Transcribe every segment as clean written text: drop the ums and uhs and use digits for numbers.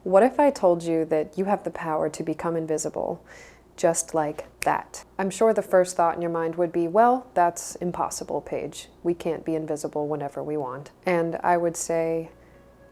What if I told you that you have the power to become invisible, just like that? I'm sure the first thought in your mind would be, well, that's impossible, Paige. We can't be invisible whenever we want. And I would say,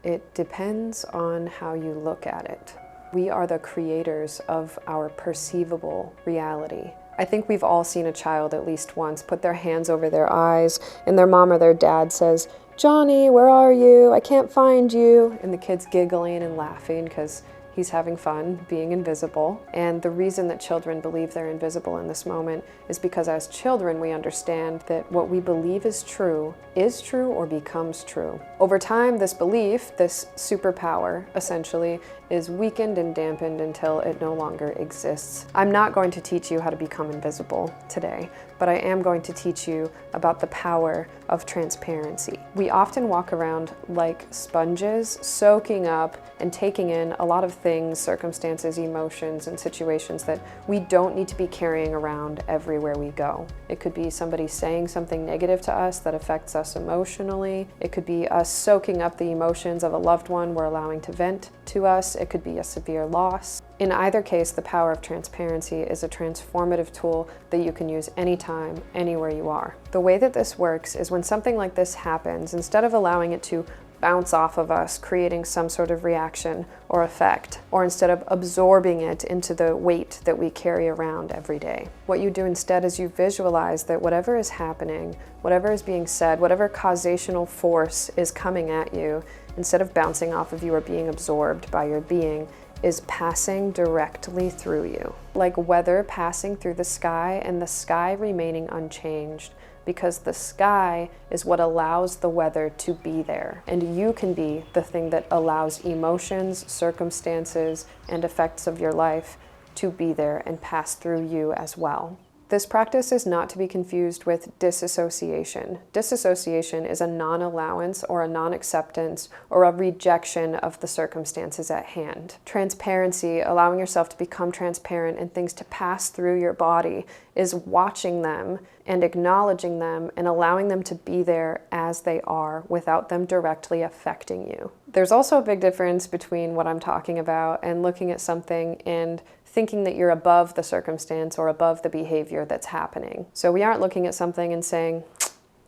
it depends on how you look at it. We are the creators of our perceivable reality. I think we've all seen a child at least once put their hands over their eyes and their mom or their dad says, "Johnny, where are you? I can't find you." And the kid's giggling and laughing because he's having fun being invisible. And the reason that children believe they're invisible in this moment is because as children we understand that what we believe is true or becomes true. Over time, this belief, this superpower essentially, is weakened and dampened until it no longer exists. I'm not going to teach you how to become invisible today, but I am going to teach you about the power of transparency. We often walk around like sponges, soaking up and taking in a lot of things, circumstances, emotions, and situations that we don't need to be carrying around everywhere we go. It could be somebody saying something negative to us that affects us emotionally. It could be us soaking up the emotions of a loved one we're allowing to vent to us. It could be a severe loss. In either case, the power of transparency is a transformative tool that you can use anytime, anywhere you are. The way that this works is when something like this happens, instead of allowing it to bounce off of us, creating some sort of reaction or effect, or instead of absorbing it into the weight that we carry around every day. What you do instead is you visualize that whatever is happening, whatever is being said, whatever causational force is coming at you, instead of bouncing off of you or being absorbed by your being, is passing directly through you. Like weather passing through the sky and the sky remaining unchanged, because the sky is what allows the weather to be there. And you can be the thing that allows emotions, circumstances, and effects of your life to be there and pass through you as well. This practice is not to be confused with disassociation. Disassociation is a non-allowance or a non-acceptance or a rejection of the circumstances at hand. Transparency, allowing yourself to become transparent and things to pass through your body, is watching them and acknowledging them and allowing them to be there as they are without them directly affecting you. There's also a big difference between what I'm talking about and looking at something and thinking that you're above the circumstance or above the behavior that's happening. So we aren't looking at something and saying,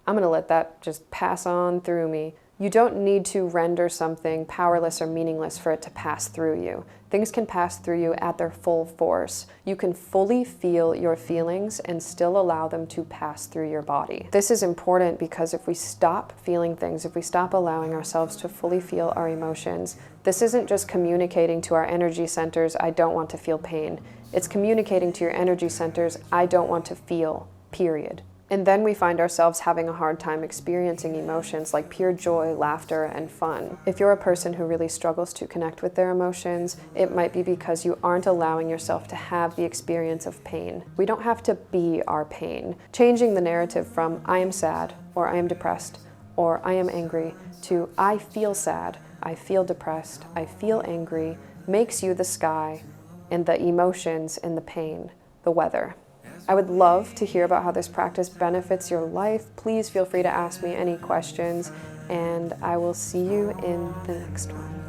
I'm going to let that just pass on through me. You don't need to render something powerless or meaningless for it to pass through you. Things can pass through you at their full force. You can fully feel your feelings and still allow them to pass through your body. This is important because if we stop feeling things, if we stop allowing ourselves to fully feel our emotions, this isn't just communicating to our energy centers, I don't want to feel pain. It's communicating to your energy centers, I don't want to feel, period. And then we find ourselves having a hard time experiencing emotions like pure joy, laughter, and fun. If you're a person who really struggles to connect with their emotions, it might be because you aren't allowing yourself to have the experience of pain. We don't have to be our pain. Changing the narrative from I am sad, or I am depressed, or I am angry, to I feel sad, I feel depressed, I feel angry, makes you the sky, and the emotions and the pain, the weather. I would love to hear about how this practice benefits your life. Please feel free to ask me any questions, and I will see you in the next one.